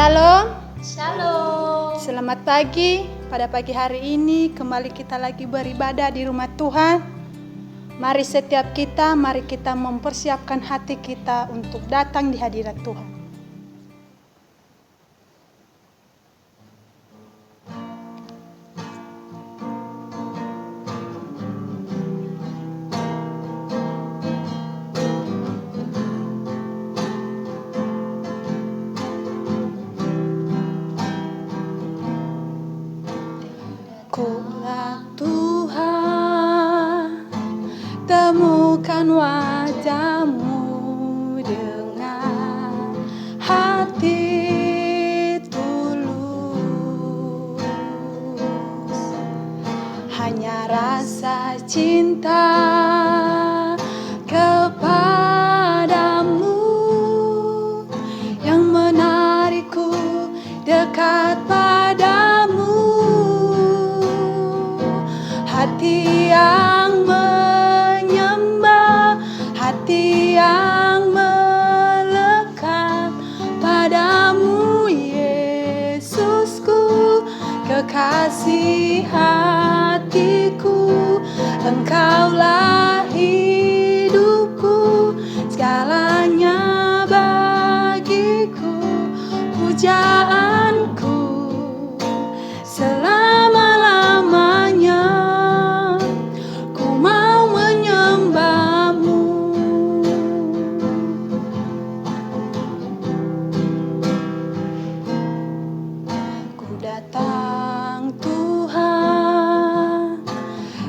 Shalom. Shalom. Selamat pagi. Pada pagi hari ini kembali kita lagi beribadah di rumah Tuhan. Mari kita mempersiapkan hati kita untuk datang di hadirat Tuhan. Kulah Tuhan, temukan wajah-Mu dengan hati tulus. Hanya rasa cinta kepadamu yang menarikku dekat padamu. Hati yang menyembah, hati yang melekat padamu, Yesusku, kekasih hatiku. Engkaulah hidupku, segalanya bagiku, pujaanku selama-lamanya.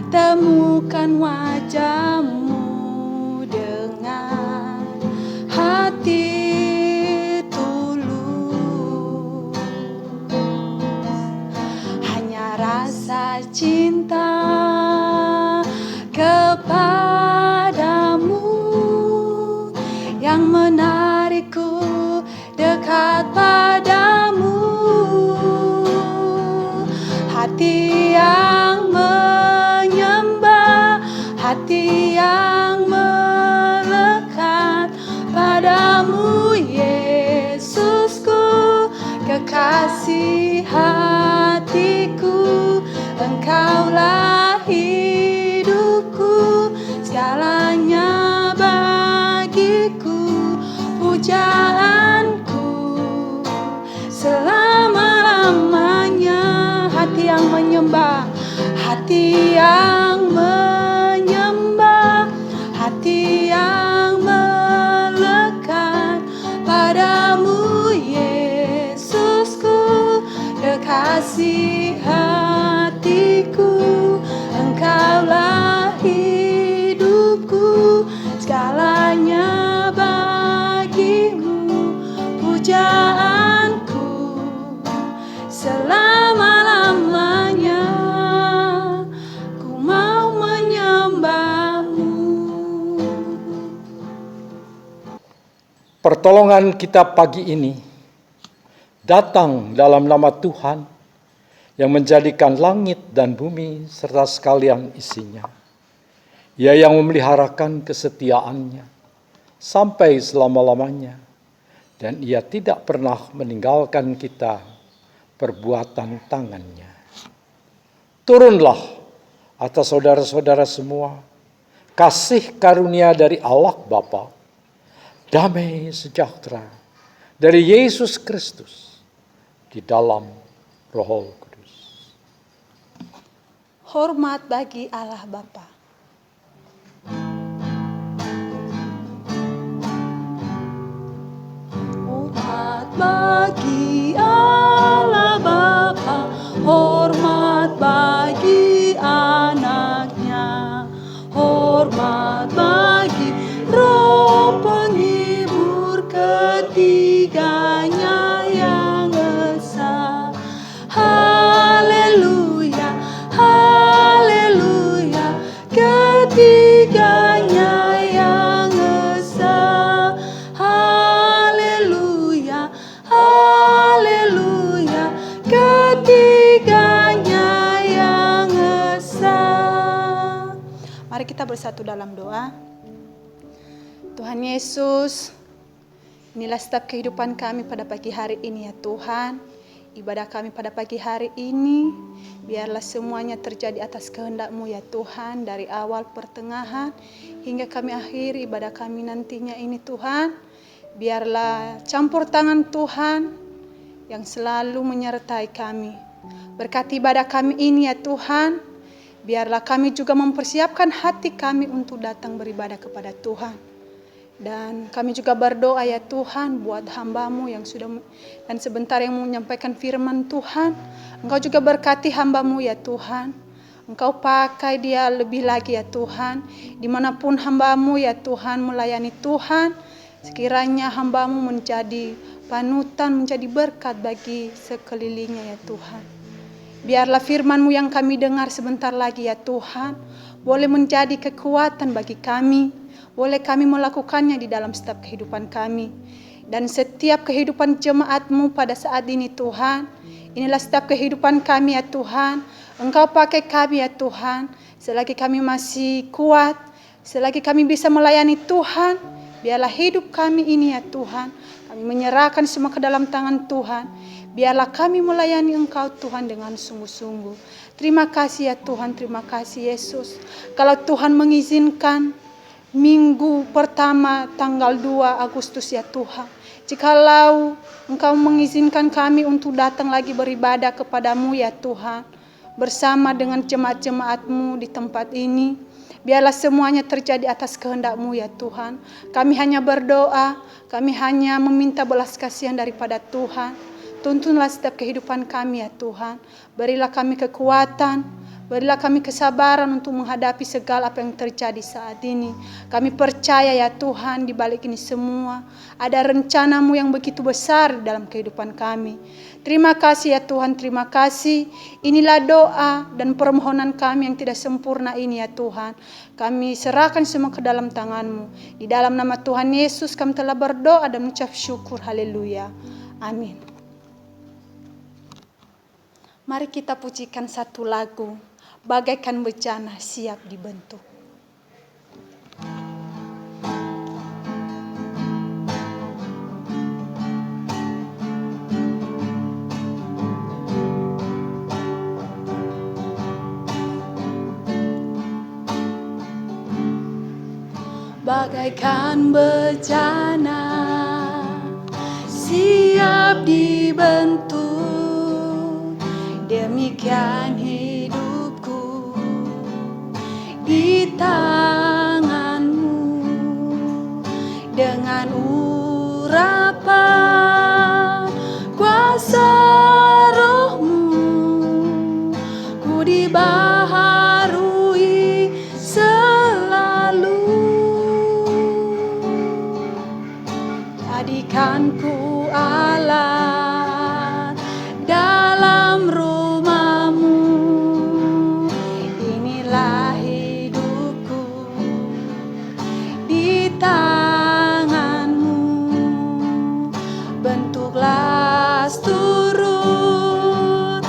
Temukan wajah-Mu dengan hati tulus. Hanya rasa cinta kepadamu yang menarikku dekat padamu. Hati yang menyembah, hati yang melekat padamu, Yesusku, kekasih hatiku. Engkaulah hidupku, segalanya bagiku, pujaanku selama-lamanya. Hati yang menyembah, hati yang menyembah, hati yang melekat padamu, Yesusku, kekasih hatiku. Engkaulah hidupku, segalanya bagimu, pujaanku selama-lamanya. Ku mau menyembah-Mu. Pertolongan kita pagi ini datang dalam nama Tuhan yang menjadikan langit dan bumi serta sekalian isinya. Ia yang memeliharakan kesetiaannya sampai selama-lamanya, dan Ia tidak pernah meninggalkan kita perbuatan tangannya. Turunlah atas saudara-saudara semua kasih karunia dari Allah Bapa, damai sejahtera dari Yesus Kristus di dalam Roh Kudus. Hormat bagi Allah Bapa. Hormat bagi Allah Bapa, hormat bagi anaknya, hormat bagi Roh penghibur ketiganya yang esa. Haleluya, haleluya, ketiganya yang esa. Haleluya, haleluya, ketiganya yang esa. Mari kita bersatu dalam doa. Tuhan Yesus, Inilah setiap kehidupan kami pada pagi hari ini ya Tuhan. Ibadah kami pada pagi hari ini, biarlah semuanya terjadi atas kehendak-Mu ya Tuhan. Dari awal pertengahan hingga kami akhiri ibadah kami nantinya ini Tuhan. Biarlah campur tangan Tuhan yang selalu menyertai kami. Berkati ibadah kami ini ya Tuhan. Biarlah kami juga mempersiapkan hati kami untuk datang beribadah kepada Tuhan. Dan kami juga berdoa ya Tuhan buat hamba-Mu yang sudah dan sebentar yang menyampaikan firman Tuhan. Engkau juga berkati hamba-Mu ya Tuhan. Engkau pakai dia lebih lagi ya Tuhan. Dimanapun hamba-Mu ya Tuhan melayani Tuhan. Sekiranya hamba-Mu menjadi panutan, menjadi berkat bagi sekelilingnya ya Tuhan. Biarlah firman-Mu yang kami dengar sebentar lagi ya Tuhan, boleh menjadi kekuatan bagi kami. Boleh kami melakukannya di dalam setiap kehidupan kami. Dan setiap kehidupan jemaat-Mu pada saat ini Tuhan. Inilah setiap kehidupan kami ya Tuhan. Engkau pakai kami ya Tuhan. Selagi kami masih kuat. Selagi kami bisa melayani Tuhan. Biarlah hidup kami ini ya Tuhan. Kami menyerahkan semua ke dalam tangan Tuhan. Biarlah kami melayani Engkau Tuhan dengan sungguh-sungguh. Terima kasih ya Tuhan. Terima kasih Yesus. Kalau Tuhan mengizinkan minggu pertama tanggal 2 Agustus ya Tuhan. Jikalau Engkau mengizinkan kami untuk datang lagi beribadah kepada-Mu ya Tuhan. Bersama dengan jemaat-jemaat-Mu di tempat ini. Biarlah semuanya terjadi atas kehendak-Mu ya Tuhan. Kami hanya berdoa. Kami hanya meminta belas kasihan daripada Tuhan. Tuntunlah setiap kehidupan kami ya Tuhan. Berilah kami kekuatan. Berilah kami kesabaran untuk menghadapi segala apa yang terjadi saat ini. Kami percaya ya Tuhan di balik ini semua ada rencana-Mu yang begitu besar dalam kehidupan kami. Terima kasih ya Tuhan, terima kasih. Inilah doa dan permohonan kami yang tidak sempurna ini ya Tuhan. Kami serahkan semua ke dalam tangan-Mu. Di dalam nama Tuhan Yesus kami telah berdoa dan mengucap syukur. Haleluya. Amin. Mari kita pujikan satu lagu. Bagaikan bencana siap dibentuk. Bagaikan bencana siap dibentuk, demikian hidupku di tangan-Mu. Dengan urapan kuasa Roh-Mu, ku dibaharui selalu. Jadikan ku alat dalam rumah-Mu. Inilah hidupku di tangan-Mu. Bentuklah turut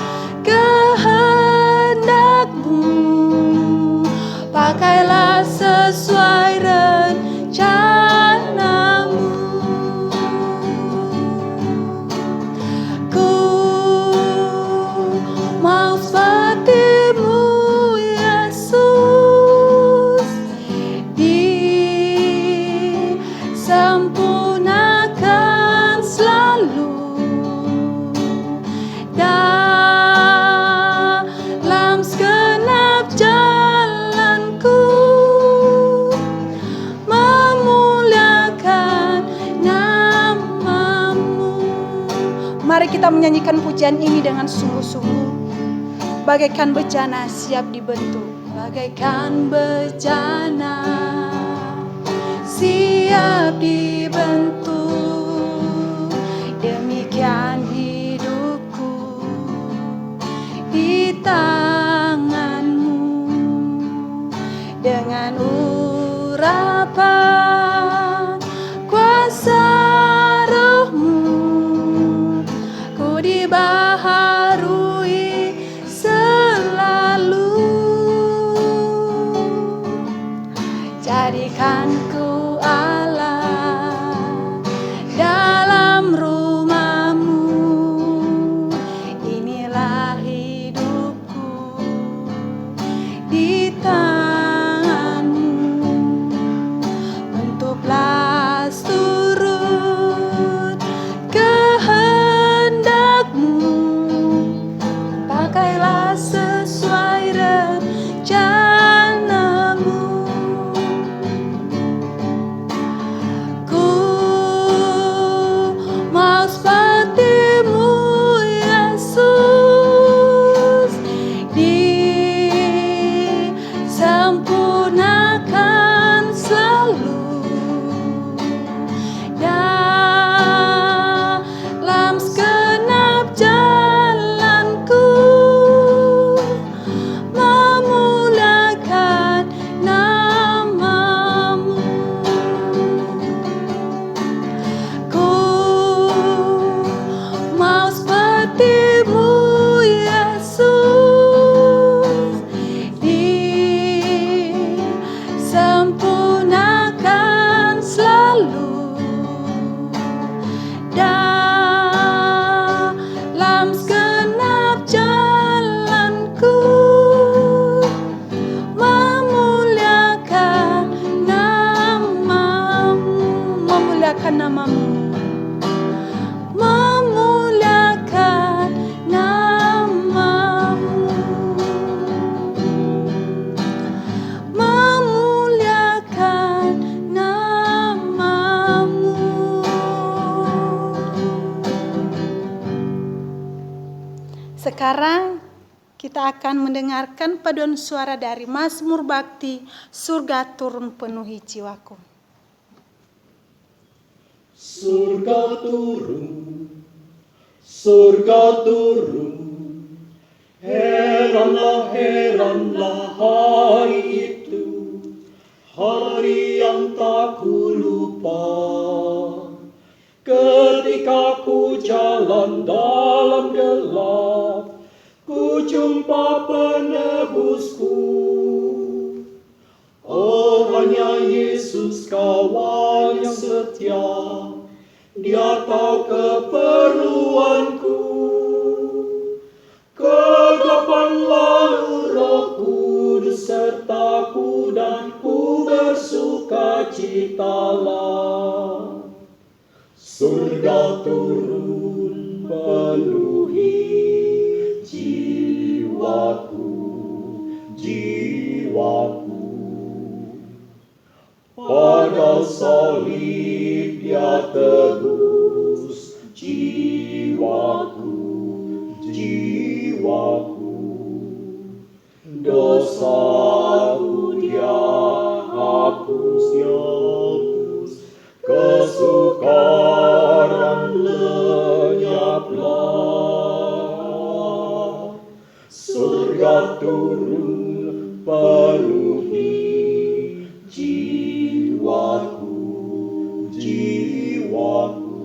kehendak-Mu. Pakailah sesuai rencana-Mu. Ku mau seperti-Mu Yesus, disempurnakan selalu dalam segenap jalanku, memuliakan nama-Mu. Mari kita menyanyikan pujian ini dengan sungguh-sungguh. Bagaikan bencana siap dibentuk. Bagaikan bencana siap dibentuk, demikian hidupku di tangan-Mu. Dengan urapan kuasa Roh-Mu, ku dibaharui selalu. Jadikan ku alat sempurnakan selalu dalam segenap jalanku, memuliakan namamu. Ku mau seperti-Mu, Yesus, disempurnakan selalu dalam segenap jalanku, memuliakan namamu, memuliakan namamu, memuliakan namamu, memuliakan namamu. Sekarang kita akan mendengarkan paduan suara dari Mazmur Bakti, Surga Turun Penuhi Jiwaku. Surga turun, surga turun, heranlah, heranlah hari itu, hari yang tak ku lupa. Ketika ku jalan dalam gelap, ku jumpa penebusku. Oh, hanya Yesus kawan yang setia, Dia tahu keperluanku. Kegelapan lalu Roh Kudus sertaku, dan ku bersuka citalah. Surga turun penuhi jiwaku, jiwaku. Pada salib Dia tebus jiwaku, jiwaku. Dosaku Dia hapus, hapus. Kesukaran lenyaplah. Surga turun penuhi jiwaku, jiwaku.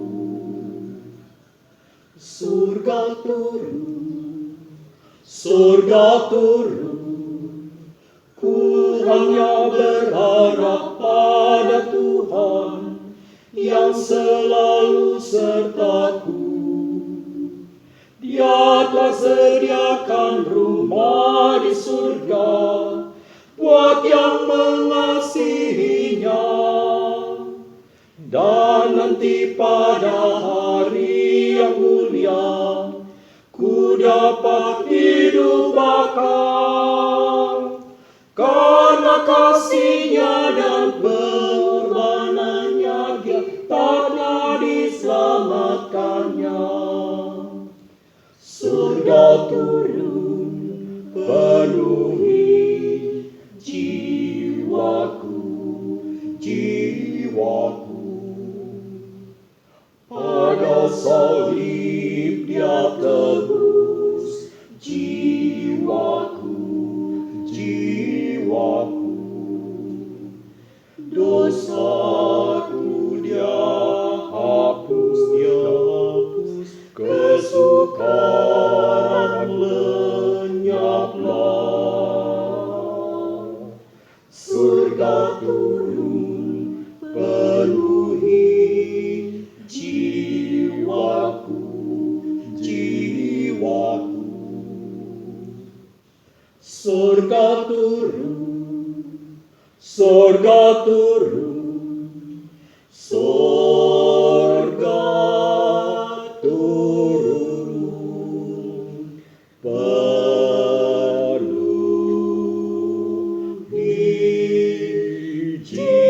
Surga turun, surga turun. Ku hanya berharap pada Tuhan yang selalu sertaku. Dia telah sediakan rumah di surga buat yang mengasihinya. Dan nanti pada hari yang mulia, ku dapat hidup bakal, karena kasih-Nya dan pengorbanannya Dia telah diselamatkannya. Surga turun penuhi jiwaku, jiwaku. Pada salib Dia tebus jiwaku, jiwaku. Dosaku Dia hapus, Dia hapus. Kesukaran lenyaplah. Surga turun penuhi jiwaku, jiwaku. Surga turun, surga turun, surga turun penuhi jiwaku.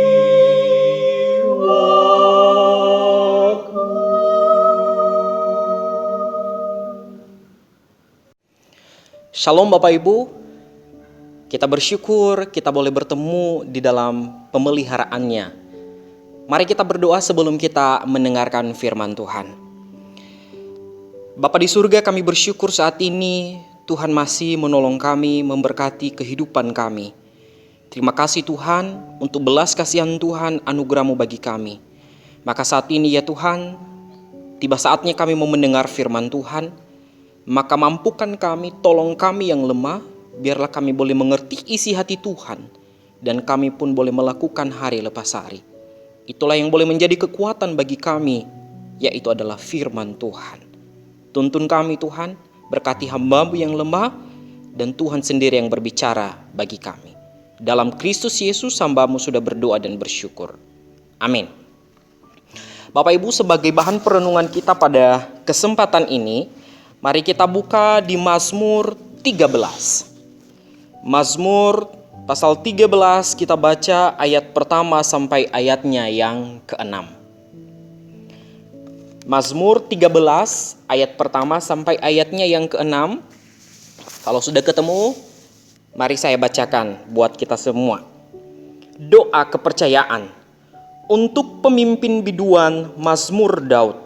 Shalom Bapak Ibu, Kita bersyukur kita boleh bertemu di dalam pemeliharaannya. Mari kita berdoa sebelum kita mendengarkan firman Tuhan. Bapa di surga, kami bersyukur saat ini Tuhan masih menolong kami, memberkati kehidupan kami. Terima kasih Tuhan untuk belas kasihan Tuhan, anugerah-Mu bagi kami. Maka saat ini ya Tuhan, tiba saatnya kami mau mendengar firman Tuhan. Maka mampukan kami, tolong kami yang lemah, biarlah kami boleh mengerti isi hati Tuhan, dan kami pun boleh melakukan hari lepas hari. Itulah yang boleh menjadi kekuatan bagi kami, yaitu adalah firman Tuhan. Tuntun kami Tuhan, berkati hamba-Mu yang lemah, dan Tuhan sendiri yang berbicara bagi kami. Dalam Kristus Yesus hamba-Mu sudah berdoa dan bersyukur. Amin. Bapak Ibu, sebagai bahan perenungan kita pada kesempatan ini, mari kita buka di Mazmur 13. Mazmur pasal 13 kita baca ayat pertama sampai ayatnya yang ke-6. Mazmur 13 ayat pertama sampai ayatnya yang ke-6. Kalau sudah ketemu, mari saya bacakan buat kita semua. Doa kepercayaan untuk pemimpin biduan Mazmur Daud.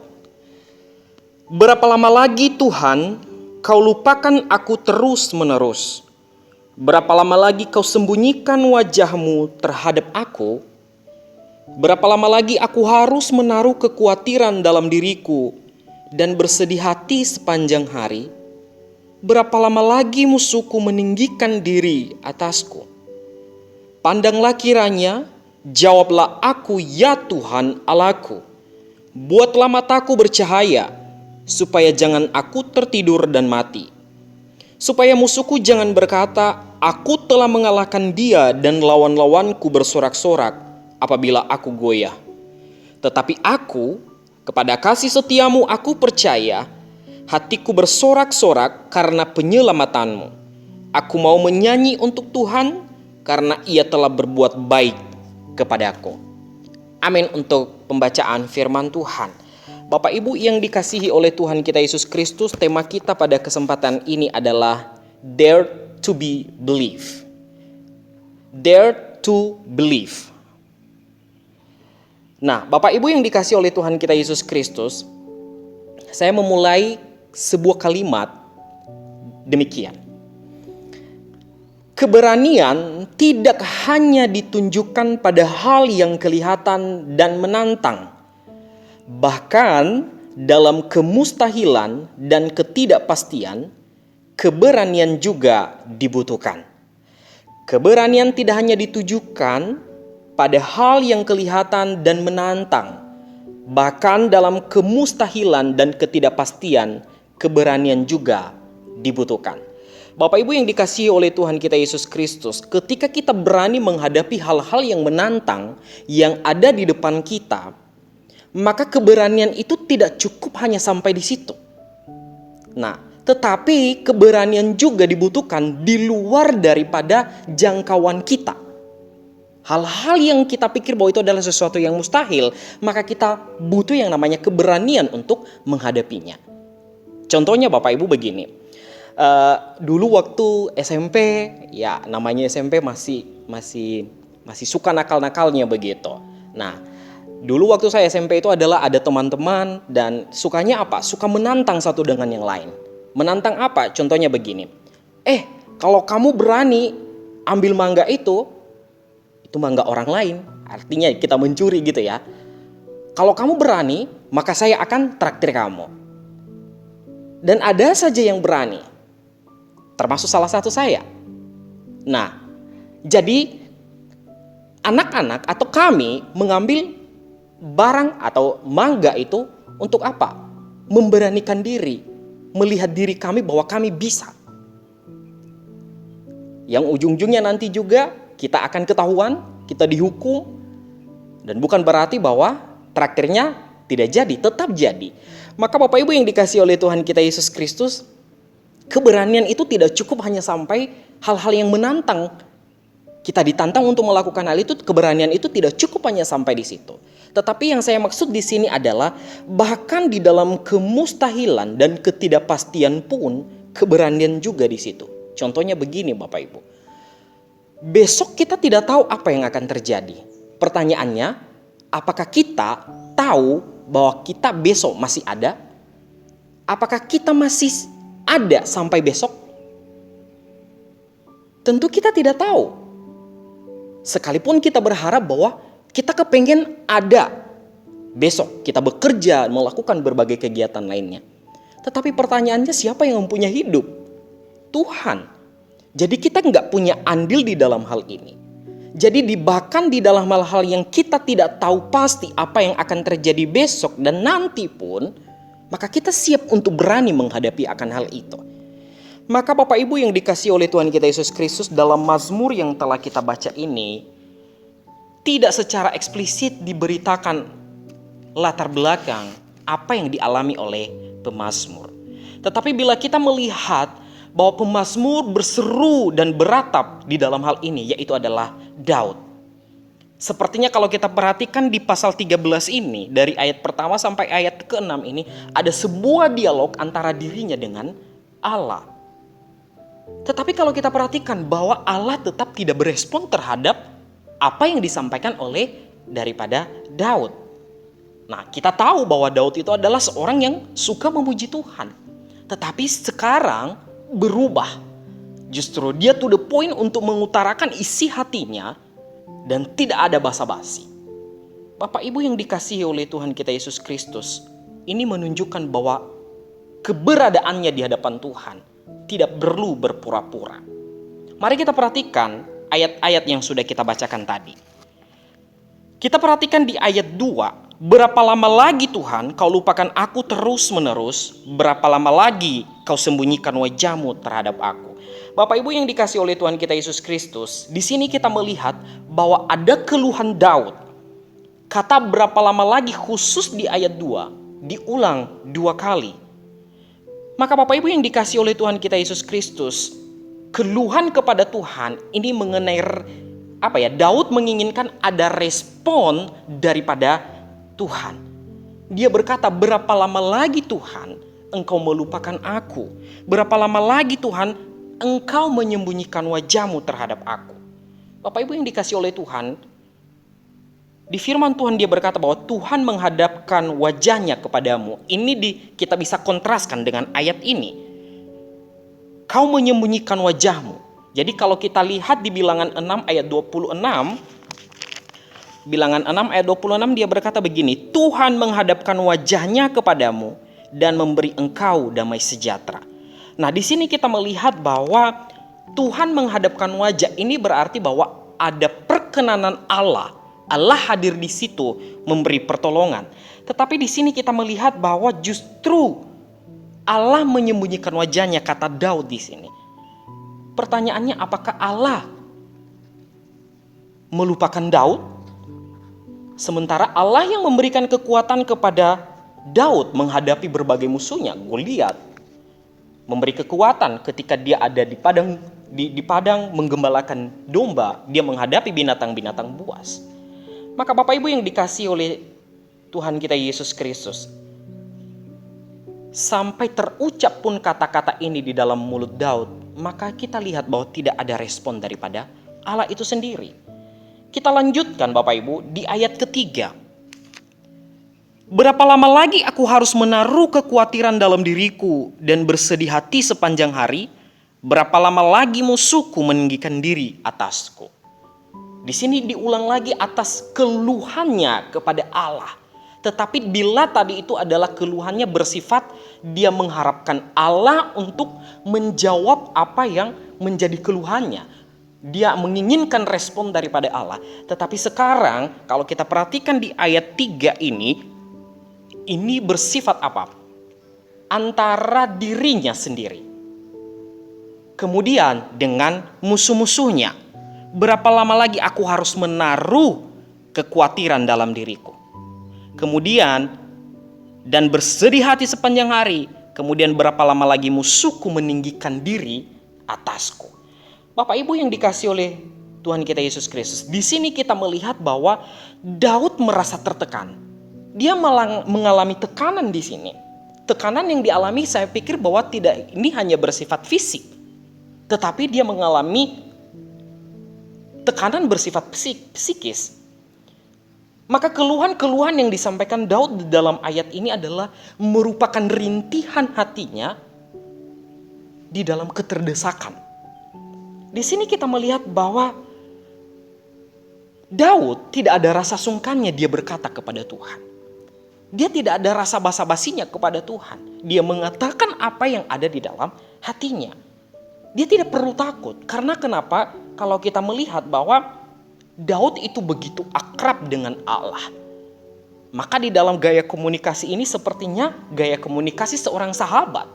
Berapa lama lagi Tuhan, Kau lupakan aku terus-menerus? Berapa lama lagi Kau sembunyikan wajah-Mu terhadap aku? Berapa lama lagi aku harus menaruh kekhawatiran dalam diriku dan bersedih hati sepanjang hari? Berapa lama lagi musuhku meninggikan diri atasku? Pandanglah kiranya, jawablah aku ya Tuhan Allahku. Buatlah mataku bercahaya, supaya jangan aku tertidur dan mati. Supaya musuhku jangan berkata, aku telah mengalahkan dia dan lawan-lawanku bersorak-sorak apabila aku goyah. Tetapi aku, kepada kasih setia-Mu aku percaya, hatiku bersorak-sorak karena penyelamatan-Mu. Aku mau menyanyi untuk Tuhan karena Ia telah berbuat baik kepadaku. Amin untuk pembacaan firman Tuhan. Bapak Ibu yang dikasihi oleh Tuhan kita Yesus Kristus, tema kita pada kesempatan ini adalah Dare to be believe. Dare to believe. Nah, Bapak Ibu yang dikasihi oleh Tuhan kita Yesus Kristus, saya memulai sebuah kalimat demikian. Keberanian tidak hanya ditunjukkan pada hal yang kelihatan dan menantang. Bahkan dalam kemustahilan dan ketidakpastian, keberanian juga dibutuhkan. Keberanian tidak hanya ditujukan pada hal yang kelihatan dan menantang. Bahkan dalam kemustahilan dan ketidakpastian, keberanian juga dibutuhkan. Bapak Ibu yang dikasihi oleh Tuhan kita Yesus Kristus, ketika kita berani menghadapi hal-hal yang menantang yang ada di depan kita, maka keberanian itu tidak cukup hanya sampai di situ. Nah, tetapi keberanian juga dibutuhkan di luar daripada jangkauan kita. Hal-hal yang kita pikir bahwa itu adalah sesuatu yang mustahil, maka kita butuh yang namanya keberanian untuk menghadapinya. Contohnya Bapak Ibu begini. Dulu waktu SMP, ya namanya SMP masih suka nakal-nakalnya begitu. Nah, dulu waktu saya SMP itu adalah ada teman-teman dan sukanya apa? Suka menantang satu dengan yang lain. Menantang apa? Contohnya begini. Kalau kamu berani ambil mangga itu mangga orang lain. Artinya kita mencuri gitu ya. Kalau kamu berani, maka saya akan traktir kamu. Dan ada saja yang berani. Termasuk salah satu saya. Nah, jadi anak-anak atau kami mengambil barang atau mangga itu untuk apa? Memberanikan diri, melihat diri kami bahwa kami bisa. Yang ujung-ujungnya nanti juga kita akan ketahuan, kita dihukum, dan bukan berarti bahwa traktirnya tidak jadi, tetap jadi. Maka Bapak Ibu yang dikasihi oleh Tuhan kita Yesus Kristus, keberanian itu tidak cukup hanya sampai hal-hal yang menantang. Kita ditantang untuk melakukan hal itu, keberanian itu tidak cukup hanya sampai di situ. Tetapi yang saya maksud di sini adalah bahkan di dalam kemustahilan dan ketidakpastian pun keberanian juga di situ. Contohnya begini Bapak Ibu. besok kita tidak tahu apa yang akan terjadi. Pertanyaannya, apakah kita tahu bahwa kita besok masih ada? Apakah kita masih ada sampai besok? Tentu kita tidak tahu. Sekalipun kita berharap bahwa kita kepengen ada besok, kita bekerja, melakukan berbagai kegiatan lainnya. Tetapi pertanyaannya, siapa yang mempunyai hidup? Tuhan. Jadi kita nggak punya andil di dalam hal ini. Jadi bahkan di dalam hal-hal yang kita tidak tahu pasti apa yang akan terjadi besok dan nanti pun, maka kita siap untuk berani menghadapi akan hal itu. Maka Bapak Ibu yang dikasihi oleh Tuhan kita Yesus Kristus, dalam Mazmur yang telah kita baca ini, tidak secara eksplisit diberitakan latar belakang apa yang dialami oleh pemazmur. Tetapi bila kita melihat bahwa pemazmur berseru dan beratap di dalam hal ini, yaitu adalah Daud. Sepertinya kalau kita perhatikan di pasal 13 ini, dari ayat pertama sampai ayat ke-6 ini, ada sebuah dialog antara dirinya dengan Allah. Tetapi kalau kita perhatikan bahwa Allah tetap tidak berespon terhadap apa yang disampaikan oleh daripada Daud. Nah, kita tahu bahwa Daud itu adalah seorang yang suka memuji Tuhan. Tetapi sekarang berubah. Justru dia to the point untuk mengutarakan isi hatinya dan tidak ada basa-basi. Bapak Ibu yang dikasihi oleh Tuhan kita Yesus Kristus, ini menunjukkan bahwa keberadaannya di hadapan Tuhan tidak perlu berpura-pura. Mari kita perhatikan ayat-ayat yang sudah kita bacakan tadi. Kita perhatikan di ayat 2, berapa lama lagi Tuhan kau lupakan aku terus-menerus? Berapa lama lagi kau sembunyikan wajahmu terhadap aku? Bapak Ibu yang dikasihi oleh Tuhan kita Yesus Kristus, di sini kita melihat bahwa ada keluhan Daud. Kata berapa lama lagi khusus di ayat 2 diulang 2 kali. Maka Bapak Ibu yang dikasihi oleh Tuhan kita Yesus Kristus, keluhan kepada Tuhan ini mengenai Daud menginginkan ada respon daripada Tuhan. Dia berkata, berapa lama lagi Tuhan engkau melupakan aku? Berapa lama lagi Tuhan engkau menyembunyikan wajahmu terhadap aku? Bapak Ibu yang dikasihi oleh Tuhan, di firman Tuhan dia berkata bahwa Tuhan menghadapkan wajahnya kepadamu. Ini kita bisa kontraskan dengan ayat ini. Kau menyembunyikan wajahmu. Jadi kalau kita lihat di bilangan 6 ayat 26, bilangan 6 ayat 26 dia berkata begini, Tuhan menghadapkan wajahnya kepadamu dan memberi engkau damai sejahtera. Nah, di sini kita melihat bahwa Tuhan menghadapkan wajah ini berarti bahwa ada perkenanan Allah. Allah hadir di situ memberi pertolongan. Tetapi di sini kita melihat bahwa justru Allah menyembunyikan wajahnya, kata Daud di sini. Pertanyaannya, apakah Allah melupakan Daud? Sementara Allah yang memberikan kekuatan kepada Daud menghadapi berbagai musuhnya. Goliat memberi kekuatan ketika dia ada di padang menggembalakan domba, dia menghadapi binatang-binatang buas. Maka Bapak Ibu yang dikasihi oleh Tuhan kita Yesus Kristus, sampai terucap pun kata-kata ini di dalam mulut Daud, maka kita lihat bahwa tidak ada respon daripada Allah itu sendiri. Kita lanjutkan Bapak Ibu di ayat ketiga. Berapa lama lagi aku harus menaruh kekhawatiran dalam diriku dan bersedih hati sepanjang hari? Berapa lama lagi musuhku meninggikan diri atasku? Di sini diulang lagi atas keluhannya kepada Allah. Tetapi bila tadi itu adalah keluhannya bersifat dia mengharapkan Allah untuk menjawab apa yang menjadi keluhannya. Dia menginginkan respon daripada Allah. Tetapi sekarang kalau kita perhatikan di ayat 3 ini bersifat apa? Antara dirinya sendiri. Kemudian dengan musuh-musuhnya. Berapa lama lagi aku harus menaruh kekhawatiran dalam diriku? Kemudian, dan bersedih hati sepanjang hari. Kemudian berapa lama lagi musuhku meninggikan diri atasku? Bapak Ibu yang dikasihi oleh Tuhan kita Yesus Kristus, di sini kita melihat bahwa Daud merasa tertekan. Dia mengalami tekanan di sini. Tekanan yang dialami saya pikir bahwa tidak ini hanya bersifat fisik. Tetapi dia mengalami tekanan bersifat psikis. Maka keluhan-keluhan yang disampaikan Daud di dalam ayat ini adalah merupakan rintihan hatinya di dalam keterdesakan. Di sini kita melihat bahwa Daud tidak ada rasa sungkannya dia berkata kepada Tuhan. Dia tidak ada rasa basa-basinya kepada Tuhan. Dia mengatakan apa yang ada di dalam hatinya. Dia tidak perlu takut. Karena kenapa? Kalau kita melihat bahwa Daud itu begitu akrab dengan Allah. Maka di dalam gaya komunikasi ini sepertinya gaya komunikasi seorang sahabat.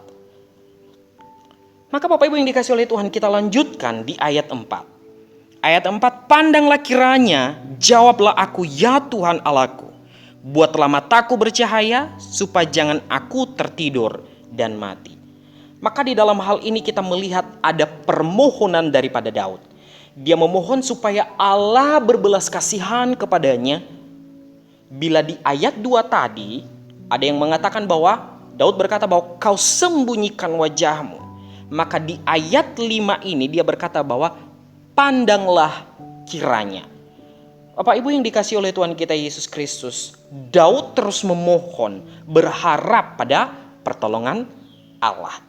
Maka Bapak Ibu yang dikasih oleh Tuhan, kita lanjutkan di ayat 4. Ayat 4, pandanglah kiranya, jawablah aku ya Tuhan Allahku. Buatlah mataku bercahaya supaya jangan aku tertidur dan mati. Maka di dalam hal ini kita melihat ada permohonan daripada Daud. Dia memohon supaya Allah berbelas kasihan kepadanya. Bila di ayat 2 tadi ada yang mengatakan bahwa Daud berkata bahwa kau sembunyikan wajahmu. Maka di ayat 5 ini dia berkata bahwa pandanglah kiranya. Bapak Ibu yang dikasih oleh Tuhan kita Yesus Kristus, Daud terus memohon, berharap pada pertolongan Allah.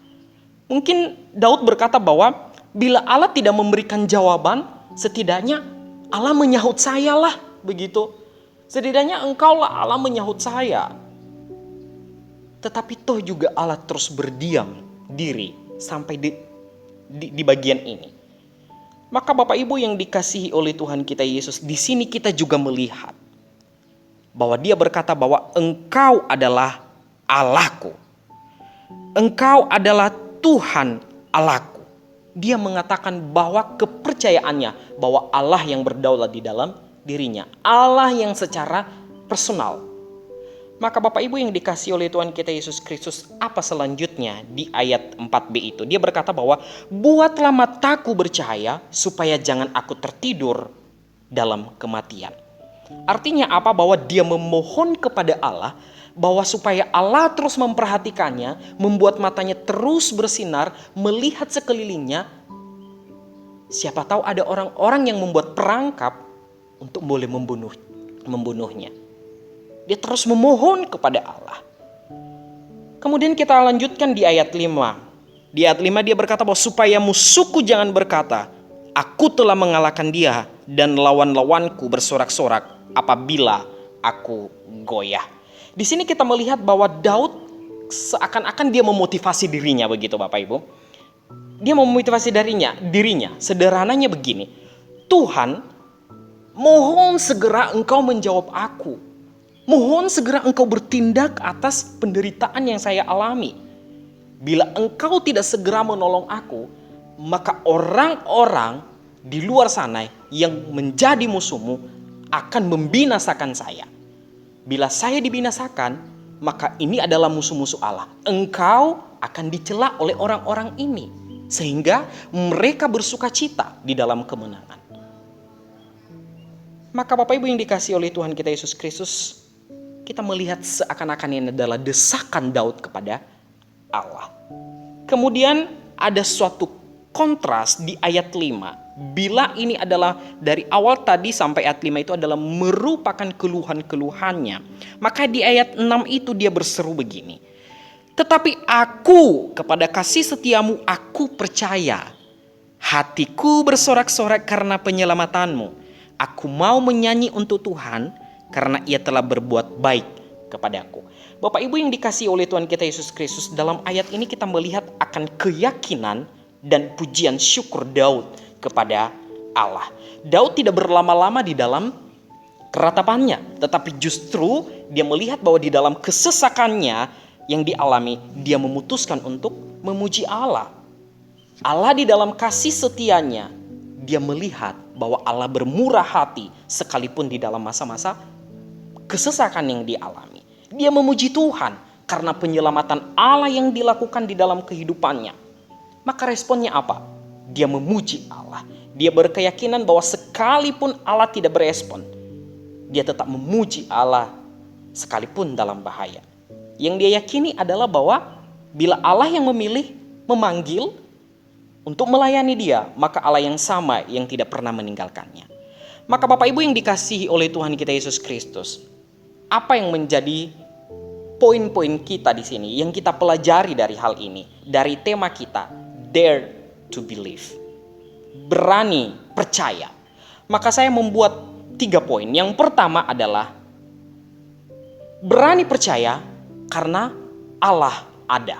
Mungkin Daud berkata bahwa bila Allah tidak memberikan jawaban, setidaknya Allah menyahut saya lah, begitu. Setidaknya engkaulah Allah menyahut saya. Tetapi toh juga Allah terus berdiam diri sampai di bagian ini. Maka Bapak Ibu yang dikasihi oleh Tuhan kita Yesus, di sini kita juga melihat bahwa dia berkata bahwa engkau adalah Allahku. Engkau adalah Tuhan Allahku. Dia mengatakan bahwa kepercayaannya bahwa Allah yang berdaulat di dalam dirinya. Allah yang secara personal. Maka Bapak Ibu yang dikasihi oleh Tuhan kita Yesus Kristus, apa selanjutnya di ayat 4b itu? Dia berkata bahwa buatlah mataku bercahaya supaya jangan aku tertidur dalam kematian. Artinya apa? Bahwa dia memohon kepada Allah bahwa supaya Allah terus memperhatikannya, membuat matanya terus bersinar, melihat sekelilingnya. Siapa tahu ada orang-orang yang membuat perangkap untuk boleh membunuhnya. Dia terus memohon kepada Allah. Kemudian kita lanjutkan di ayat 5. Di ayat 5 dia berkata bahwa supaya musuhku jangan berkata, aku telah mengalahkan dia dan lawan-lawanku bersorak-sorak apabila aku goyah. Di sini kita melihat bahwa Daud seakan-akan dia memotivasi dirinya, begitu Bapak Ibu. Dia memotivasi dirinya. Sederhananya begini. Tuhan, mohon segera engkau menjawab aku. Mohon segera engkau bertindak atas penderitaan yang saya alami. Bila engkau tidak segera menolong aku, maka orang-orang di luar sana yang menjadi musuhmu akan membinasakan saya. Bila saya dibinasakan, maka ini adalah musuh-musuh Allah. Engkau akan dicela oleh orang-orang ini. Sehingga mereka bersuka cita di dalam kemenangan. Maka Bapak Ibu yang dikasihi oleh Tuhan kita Yesus Kristus, kita melihat seakan-akan ini adalah desakan Daud kepada Allah. Kemudian ada suatu kontras di ayat 5. Bila ini adalah dari awal tadi sampai ayat 5 itu adalah merupakan keluhan-keluhannya. Maka di ayat 6 itu dia berseru begini. Tetapi aku kepada kasih setiamu aku percaya. Hatiku bersorak-sorak karena penyelamatanmu. Aku mau menyanyi untuk Tuhan karena ia telah berbuat baik kepadaku. Bapak Ibu yang dikasihi oleh Tuhan kita Yesus Kristus, dalam ayat ini kita melihat akan keyakinan dan pujian syukur Daud kepada Allah. Daud tidak berlama-lama di dalam keratapannya, tetapi justru dia melihat bahwa di dalam kesesakannya yang dialami, dia memutuskan untuk memuji Allah. Allah di dalam kasih setianya, dia melihat bahwa Allah bermurah hati sekalipun di dalam masa-masa kesesakan yang dialami. Dia memuji Tuhan karena penyelamatan Allah yang dilakukan di dalam kehidupannya. Maka responnya apa? Dia memuji Allah. Dia berkeyakinan bahwa sekalipun Allah tidak berespon, dia tetap memuji Allah sekalipun dalam bahaya. Yang dia yakini adalah bahwa bila Allah yang memilih, memanggil untuk melayani dia, maka Allah yang sama yang tidak pernah meninggalkannya. Maka Bapak Ibu yang dikasihi oleh Tuhan kita Yesus Kristus, apa yang menjadi poin-poin kita di sini yang kita pelajari dari hal ini, dari tema kita, dare to believe, berani percaya. Maka saya membuat 3 poin. Yang pertama adalah berani percaya karena Allah ada.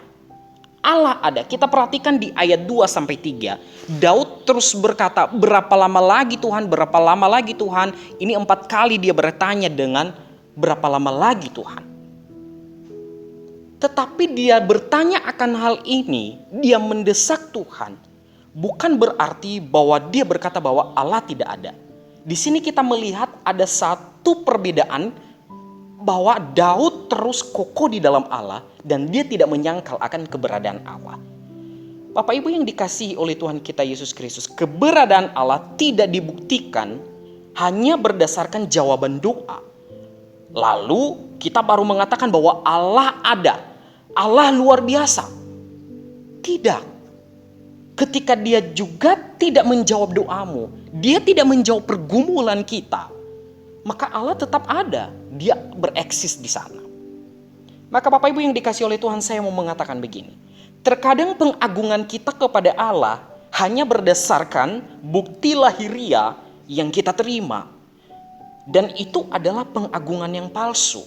Allah ada. Kita perhatikan di ayat 2-3. Daud terus berkata, berapa lama lagi Tuhan, berapa lama lagi Tuhan. Ini 4 kali dia bertanya dengan berapa lama lagi Tuhan. Tetapi dia bertanya akan hal ini, dia mendesak Tuhan. Bukan berarti bahwa dia berkata bahwa Allah tidak ada. Di sini kita melihat ada satu perbedaan, bahwa Daud terus kokoh di dalam Allah dan dia tidak menyangkal akan keberadaan Allah. Bapak Ibu yang dikasihi oleh Tuhan kita Yesus Kristus, keberadaan Allah tidak dibuktikan hanya berdasarkan jawaban doa. Lalu kita baru mengatakan bahwa Allah ada, Allah luar biasa. Tidak. Ketika dia juga tidak menjawab doamu, dia tidak menjawab pergumulan kita, maka Allah tetap ada, dia bereksis di sana. Maka Bapak Ibu yang dikasihi oleh Tuhan, saya mau mengatakan begini. Terkadang pengagungan kita kepada Allah hanya berdasarkan bukti lahiriah yang kita terima. Dan itu adalah pengagungan yang palsu.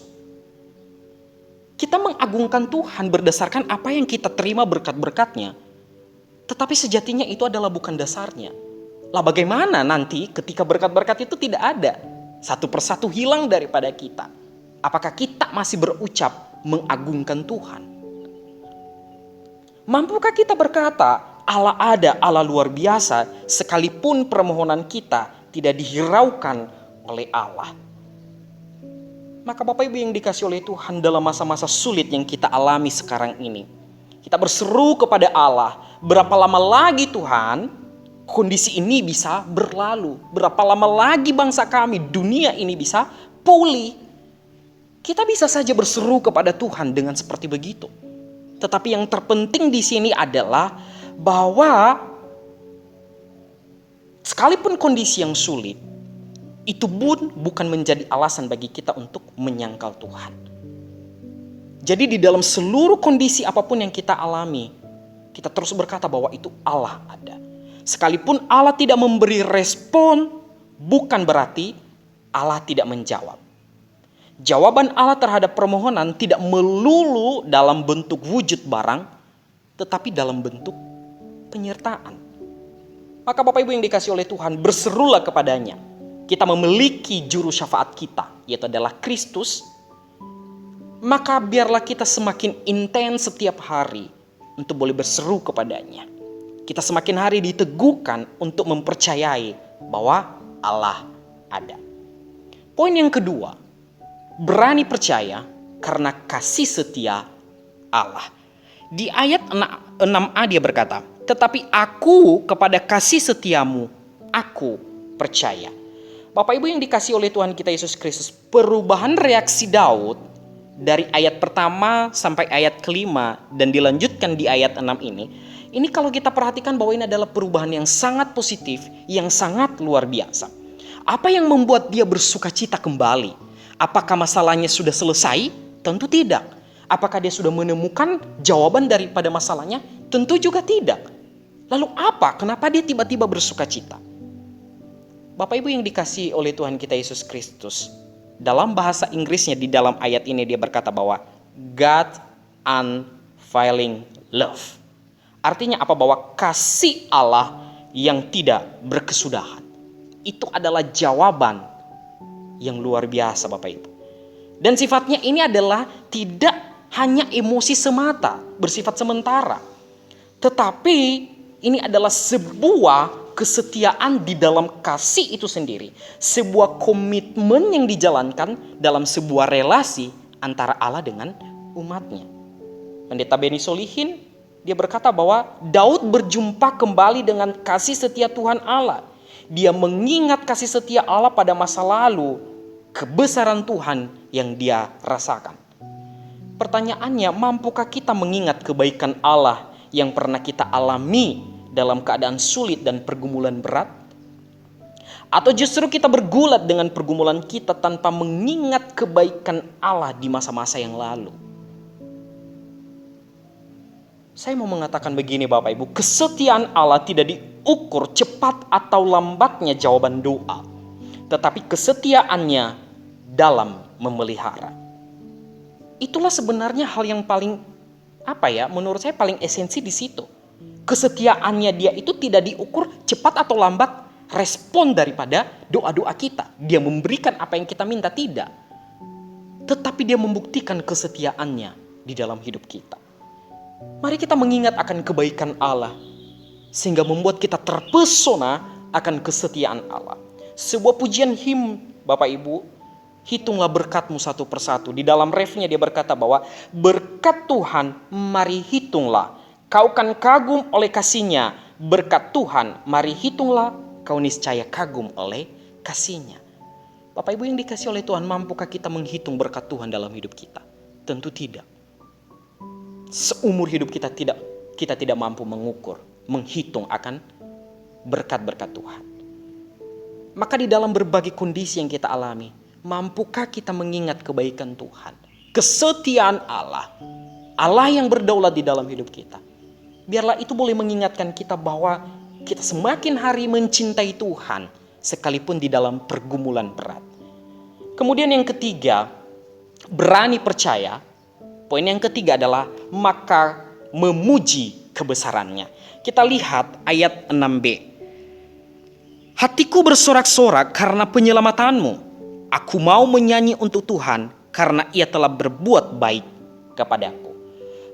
Kita mengagungkan Tuhan berdasarkan apa yang kita terima berkat-berkatnya. Tetapi sejatinya itu adalah bukan dasarnya. Lah bagaimana nanti ketika berkat-berkat itu tidak ada? Satu persatu hilang daripada kita. Apakah kita masih berucap mengagungkan Tuhan? Mampukah kita berkata Allah ada, Allah luar biasa, sekalipun permohonan kita tidak dihiraukan oleh Allah? Maka Bapak Ibu yang dikasihi oleh Tuhan, dalam masa-masa sulit yang kita alami sekarang ini, kita berseru kepada Allah, berapa lama lagi Tuhan kondisi ini bisa berlalu? Berapa lama lagi bangsa kami, dunia ini bisa pulih? Kita bisa saja berseru kepada Tuhan dengan seperti begitu. Tetapi yang terpenting di sini adalah bahwa sekalipun kondisi yang sulit, itu pun bukan menjadi alasan bagi kita untuk menyangkal Tuhan. Jadi di dalam seluruh kondisi apapun yang kita alami, kita terus berkata bahwa itu Allah ada. Sekalipun Allah tidak memberi respon, bukan berarti Allah tidak menjawab. Jawaban Allah terhadap permohonan tidak melulu dalam bentuk wujud barang, tetapi dalam bentuk penyertaan. Maka Bapak Ibu yang dikasihi oleh Tuhan, berserulah kepadanya. Kita memiliki juru syafaat kita, yaitu adalah Kristus. Maka biarlah kita semakin intens setiap hari untuk boleh berseru kepadanya. Kita semakin hari diteguhkan untuk mempercayai bahwa Allah ada. Poin yang kedua, berani percaya karena kasih setia Allah. Di ayat 6a dia berkata, tetapi aku kepada kasih setiamu, aku percaya. Bapak Ibu yang dikasihi oleh Tuhan kita Yesus Kristus, perubahan reaksi Daud dari ayat pertama sampai ayat kelima dan dilanjutkan di ayat 6 ini kalau kita perhatikan bahwa ini adalah perubahan yang sangat positif, yang sangat luar biasa. Apa yang membuat dia bersuka cita kembali? Apakah masalahnya sudah selesai? Tentu tidak. Apakah dia sudah menemukan jawaban daripada masalahnya? Tentu juga tidak. Lalu apa? Kenapa dia tiba-tiba bersuka cita? Bapak Ibu yang dikasihi oleh Tuhan kita Yesus Kristus, dalam bahasa Inggrisnya di dalam ayat ini dia berkata bahwa God unfailing love. Artinya apa? Bahwa kasih Allah yang tidak berkesudahan. Itu adalah jawaban yang luar biasa Bapak Ibu. Dan sifatnya ini adalah tidak hanya emosi semata, bersifat sementara. Tetapi ini adalah sebuah kesetiaan di dalam kasih itu sendiri. Sebuah komitmen yang dijalankan dalam sebuah relasi antara Allah dengan umatnya. Pendeta Beni Solihin, dia berkata bahwa Daud berjumpa kembali dengan kasih setia Tuhan Allah. Dia mengingat kasih setia Allah pada masa lalu, kebesaran Tuhan yang dia rasakan. Pertanyaannya, mampukah kita mengingat kebaikan Allah yang pernah kita alami dalam keadaan sulit dan pergumulan berat? Atau justru kita bergulat dengan pergumulan kita tanpa mengingat kebaikan Allah di masa-masa yang lalu? Saya mau mengatakan begini Bapak Ibu, kesetiaan Allah tidak diukur cepat atau lambatnya jawaban doa, tetapi kesetiaannya dalam memelihara. Itulah sebenarnya hal yang paling menurut saya paling esensi di situ. Kesetiaannya dia itu tidak diukur cepat atau lambat respon daripada doa-doa kita. Dia memberikan apa yang kita minta, tidak. Tetapi dia membuktikan kesetiaannya di dalam hidup kita. Mari kita mengingat akan kebaikan Allah, sehingga membuat kita terpesona akan kesetiaan Allah. Sebuah pujian him, Bapak Ibu, hitunglah berkatmu satu persatu. Di dalam refnya dia berkata bahwa berkat Tuhan mari hitunglah. Kau kan kagum oleh kasihnya. Berkat Tuhan mari hitunglah. Kau niscaya kagum oleh kasihnya. Bapak Ibu yang dikasih oleh Tuhan, mampukah kita menghitung berkat Tuhan dalam hidup kita? Tentu tidak. Seumur hidup kita tidak mampu mengukur, menghitung akan berkat-berkat Tuhan. Maka di dalam berbagai kondisi yang kita alami, mampukah kita mengingat kebaikan Tuhan, kesetiaan Allah, Allah yang berdaulat di dalam hidup kita? Biarlah itu boleh mengingatkan kita bahwa kita semakin hari mencintai Tuhan, sekalipun di dalam pergumulan berat. Kemudian yang ketiga, berani percaya. Poin yang ketiga adalah maka memuji kebesarannya. Kita lihat ayat 6b. Hatiku bersorak-sorak karena penyelamatanmu. Aku mau menyanyi untuk Tuhan karena ia telah berbuat baik kepadaku.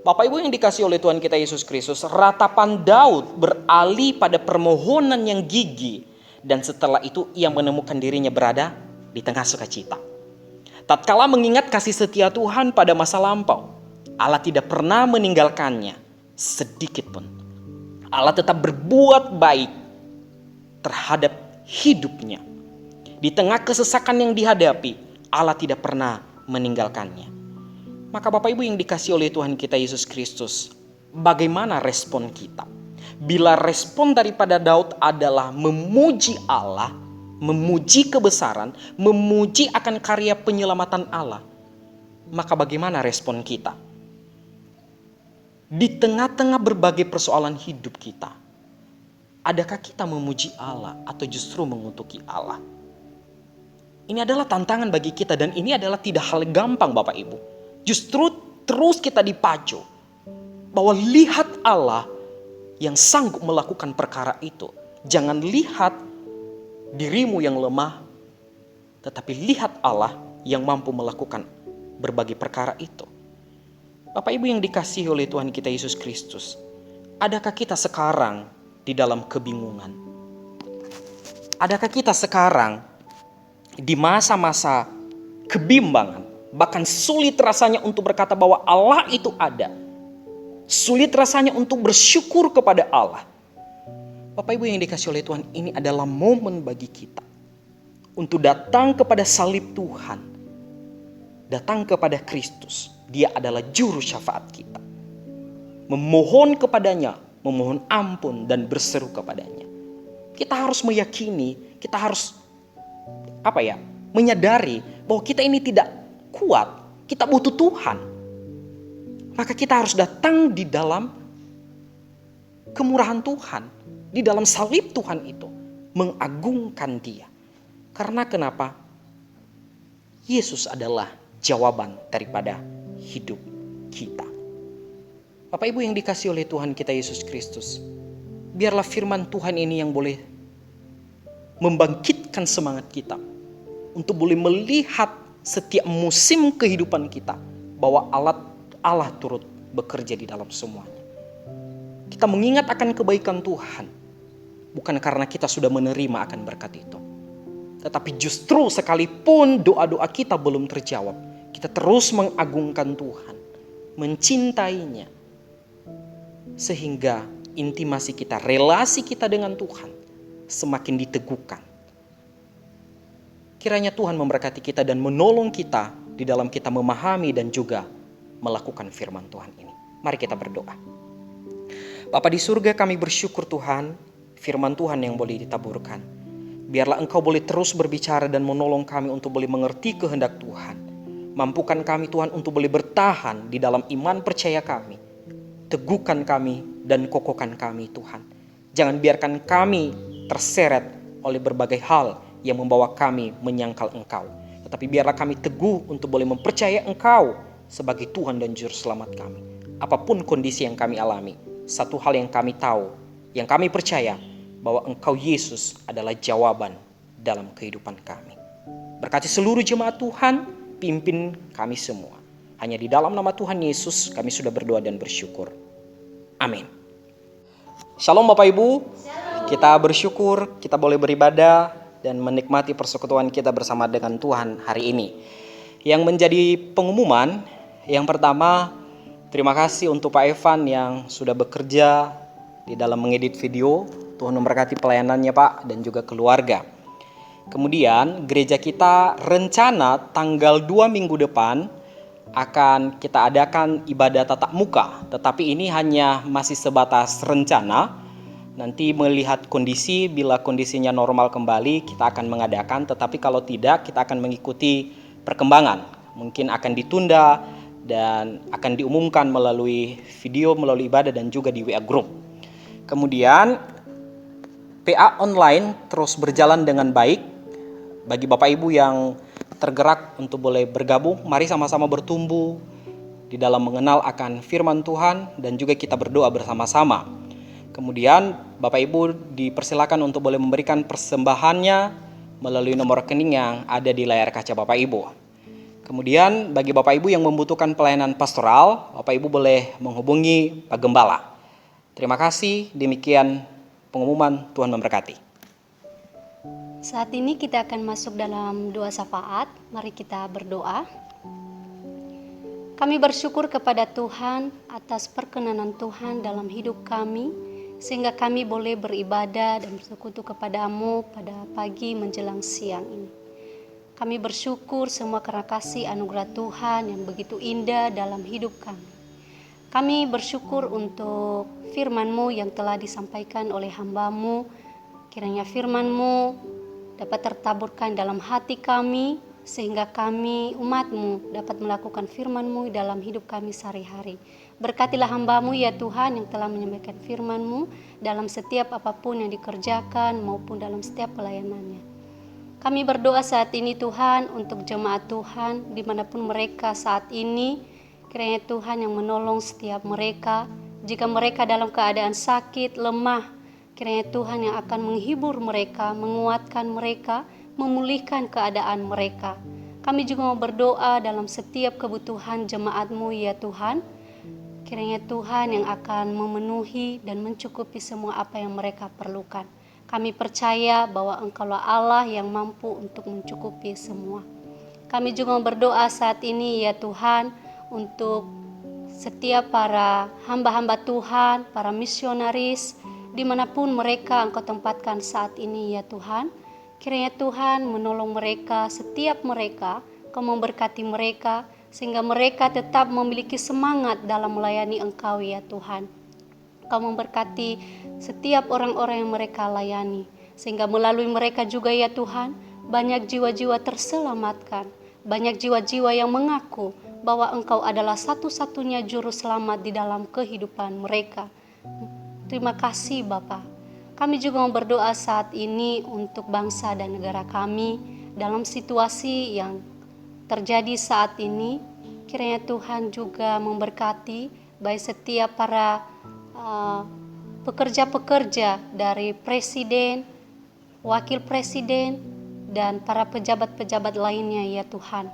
Bapak Ibu yang dikasih oleh Tuhan kita Yesus Kristus, ratapan Daud beralih pada permohonan yang gigih. Dan setelah itu ia menemukan dirinya berada di tengah sukacita. Tatkala mengingat kasih setia Tuhan pada masa lampau, Allah tidak pernah meninggalkannya sedikit pun. Allah tetap berbuat baik terhadap hidupnya. Di tengah kesesakan yang dihadapi, Allah tidak pernah meninggalkannya. Maka Bapak Ibu yang dikasih oleh Tuhan kita Yesus Kristus, bagaimana respon kita? Bila respon daripada Daud adalah memuji Allah, memuji kebesaran, memuji akan karya penyelamatan Allah, maka bagaimana respon kita? Di tengah-tengah berbagai persoalan hidup kita, adakah kita memuji Allah atau justru mengutuki Allah? Ini adalah tantangan bagi kita, dan ini adalah tidak hal gampang Bapak Ibu. Justru terus kita dipacu bahwa lihat Allah yang sanggup melakukan perkara itu. Jangan lihat dirimu yang lemah, tetapi lihat Allah yang mampu melakukan berbagai perkara itu. Bapak Ibu yang dikasihi oleh Tuhan kita Yesus Kristus, adakah kita sekarang di dalam kebingungan? Adakah kita sekarang di masa-masa kebimbangan, bahkan sulit rasanya untuk berkata bahwa Allah itu ada, sulit rasanya untuk bersyukur kepada Allah? Bapak Ibu yang dikasih oleh Tuhan, ini adalah momen bagi kita untuk datang kepada salib Tuhan, datang kepada Kristus. Dia adalah juru syafaat kita. Memohon kepadanya, memohon ampun dan berseru kepadanya. Kita harus meyakini, kita harus menyadari bahwa kita ini tidak kuat, kita butuh Tuhan. Maka kita harus datang di dalam kemurahan Tuhan, di dalam salib Tuhan itu, mengagungkan Dia. Karena kenapa? Yesus adalah jawaban daripada hidup kita. Bapak Ibu yang dikasihi oleh Tuhan kita Yesus Kristus, biarlah firman Tuhan ini yang boleh membangkitkan semangat kita untuk boleh melihat setiap musim kehidupan kita bahwa Allah turut bekerja di dalam semuanya. Kita mengingat akan kebaikan Tuhan bukan karena kita sudah menerima akan berkat itu, tetapi justru sekalipun doa-doa kita belum terjawab, kita terus mengagungkan Tuhan, mencintainya, sehingga intimasi kita, relasi kita dengan Tuhan semakin diteguhkan. Kiranya Tuhan memberkati kita dan menolong kita di dalam kita memahami dan juga melakukan firman Tuhan ini. Mari kita berdoa. Bapa di surga, kami bersyukur Tuhan, firman Tuhan yang boleh ditaburkan. Biarlah Engkau boleh terus berbicara dan menolong kami untuk boleh mengerti kehendak Tuhan. Mampukan kami Tuhan untuk boleh bertahan di dalam iman percaya kami. Teguhkan kami dan kokohkan kami Tuhan. Jangan biarkan kami terseret oleh berbagai hal yang membawa kami menyangkal Engkau. Tetapi biarlah kami teguh untuk boleh mempercayai Engkau sebagai Tuhan dan Juru Selamat kami. Apapun kondisi yang kami alami, satu hal yang kami tahu, yang kami percaya, bahwa Engkau Yesus adalah jawaban dalam kehidupan kami. Berkati seluruh jemaat Tuhan, pimpin kami semua. Hanya di dalam nama Tuhan Yesus kami sudah berdoa dan bersyukur. Amin. Shalom Bapak Ibu. Kita bersyukur kita boleh beribadah dan menikmati persekutuan kita bersama dengan Tuhan hari ini. Yang menjadi pengumuman, yang pertama, terima kasih untuk Pak Evan yang sudah bekerja di dalam mengedit video. Tuhan memberkati pelayanannya Pak dan juga keluarga. Kemudian gereja kita rencana tanggal 2 minggu depan akan kita adakan ibadah tatap muka. Tetapi ini hanya masih sebatas rencana. Nanti melihat kondisi, bila kondisinya normal kembali kita akan mengadakan. Tetapi kalau tidak kita akan mengikuti perkembangan. Mungkin akan ditunda dan akan diumumkan melalui video, melalui ibadah dan juga di WA Group. Kemudian PA online terus berjalan dengan baik. Bagi Bapak Ibu yang tergerak untuk boleh bergabung, mari sama-sama bertumbuh di dalam mengenal akan firman Tuhan dan juga kita berdoa bersama-sama. Kemudian Bapak Ibu dipersilakan untuk boleh memberikan persembahannya melalui nomor rekening yang ada di layar kaca Bapak Ibu. Kemudian bagi Bapak Ibu yang membutuhkan pelayanan pastoral, Bapak Ibu boleh menghubungi Pak Gembala. Terima kasih, demikian pengumuman. Tuhan memberkati. Saat ini kita akan masuk dalam doa syafaat. Mari kita berdoa. Kami bersyukur kepada Tuhan atas perkenanan Tuhan dalam hidup kami, sehingga kami boleh beribadah dan bersekutu kepadamu pada pagi menjelang siang ini. Kami bersyukur semua karena kasih anugerah Tuhan yang begitu indah dalam hidup kami. Kami bersyukur untuk firman-Mu yang telah disampaikan oleh hamba-Mu. Kiranya firman-Mu dapat tertaburkan dalam hati kami, sehingga kami umat-Mu dapat melakukan firman-Mu dalam hidup kami sehari-hari. Berkatilah hamba-Mu ya Tuhan yang telah menyampaikan firman-Mu dalam setiap apapun yang dikerjakan maupun dalam setiap pelayanannya. Kami berdoa saat ini Tuhan untuk jemaat Tuhan dimanapun mereka saat ini. Kiranya Tuhan yang menolong setiap mereka. Jika mereka dalam keadaan sakit, lemah, kiranya Tuhan yang akan menghibur mereka, menguatkan mereka, memulihkan keadaan mereka. Kami juga mau berdoa dalam setiap kebutuhan jemaat-Mu ya Tuhan. Kiranya Tuhan yang akan memenuhi dan mencukupi semua apa yang mereka perlukan. Kami percaya bahwa Engkaulah Allah yang mampu untuk mencukupi semua. Kami juga mau berdoa saat ini ya Tuhan untuk setiap para hamba-hamba Tuhan, para misionaris, dimanapun mereka Engkau tempatkan saat ini ya Tuhan. Kiranya Tuhan menolong mereka, setiap mereka, Engkau memberkati mereka, sehingga mereka tetap memiliki semangat dalam melayani Engkau ya Tuhan. Engkau memberkati setiap orang-orang yang mereka layani, sehingga melalui mereka juga ya Tuhan, banyak jiwa-jiwa terselamatkan, banyak jiwa-jiwa yang mengaku bahwa Engkau adalah satu-satunya juru selamat di dalam kehidupan mereka. Terima kasih Bapa. Kami juga mau berdoa saat ini untuk bangsa dan negara kami dalam situasi yang terjadi saat ini. Kiranya Tuhan juga memberkati baik setiap para pekerja-pekerja dari presiden, wakil presiden, dan para pejabat-pejabat lainnya ya Tuhan.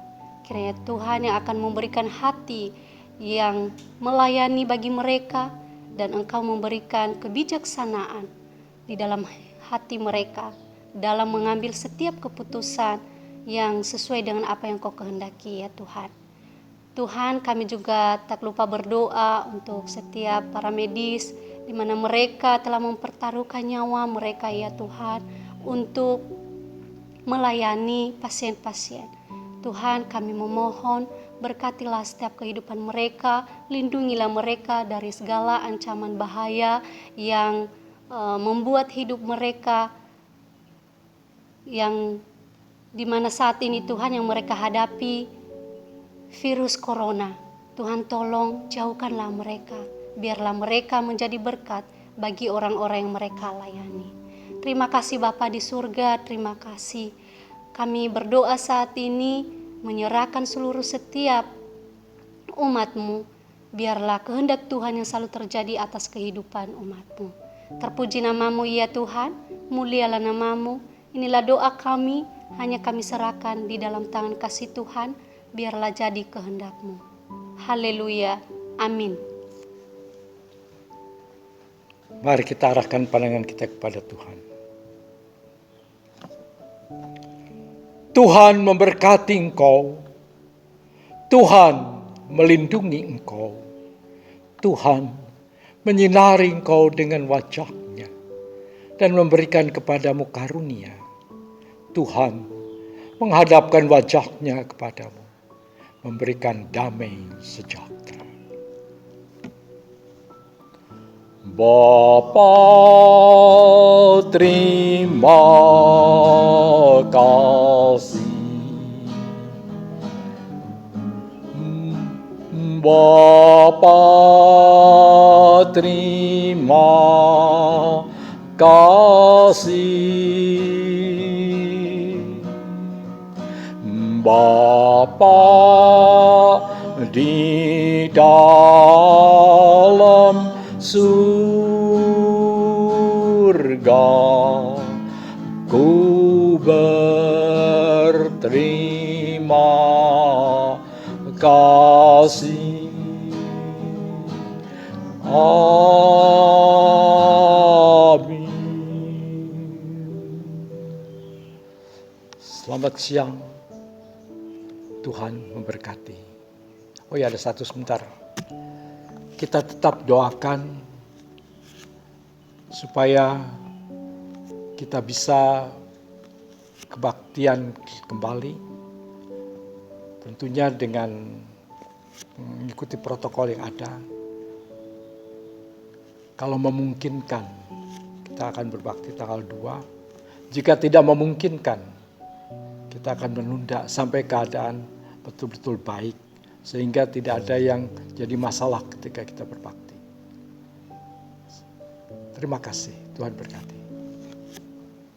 Kiranya Tuhan yang akan memberikan hati yang melayani bagi mereka, dan Engkau memberikan kebijaksanaan di dalam hati mereka dalam mengambil setiap keputusan yang sesuai dengan apa yang Kau kehendaki ya Tuhan. Tuhan, kami juga tak lupa berdoa untuk setiap para medis di mana mereka telah mempertaruhkan nyawa mereka ya Tuhan untuk melayani pasien-pasien. Tuhan, kami memohon berkatilah setiap kehidupan mereka, lindungilah mereka dari segala ancaman bahaya yang membuat hidup mereka yang dimana saat ini Tuhan yang mereka hadapi virus corona. Tuhan tolong jauhkanlah mereka, biarlah mereka menjadi berkat bagi orang-orang yang mereka layani. Terima kasih Bapa di surga, terima kasih. Kami berdoa saat ini menyerahkan seluruh setiap umat-Mu. Biarlah kehendak Tuhan yang selalu terjadi atas kehidupan umat-Mu. Terpuji nama-Mu ya Tuhan, mulialah nama-Mu. Inilah doa kami, hanya kami serahkan di dalam tangan kasih Tuhan, biarlah jadi kehendak-Mu. Haleluya, amin. Mari kita arahkan pandangan kita kepada Tuhan. Tuhan memberkati engkau. Tuhan melindungi engkau. Tuhan menyinari engkau dengan wajah-Nya dan memberikan kepadamu karunia. Tuhan menghadapkan wajah-Nya kepadamu, memberikan damai sejahtera. Bapa, terima kasih. Bapa, terima kasih. Bapa di dalam surga, ku berterima kasih. Amin. Selamat siang. Tuhan memberkati. Oh ya, ada satu sebentar. Kita tetap doakan supaya kita bisa kebaktian kembali. Tentunya dengan mengikuti protokol yang ada. Kalau memungkinkan, kita akan berbakti tanggal 2. Jika tidak memungkinkan, kita akan menunda sampai keadaan betul-betul baik. Sehingga tidak ada yang jadi masalah ketika kita berbakti. Terima kasih, Tuhan berkati.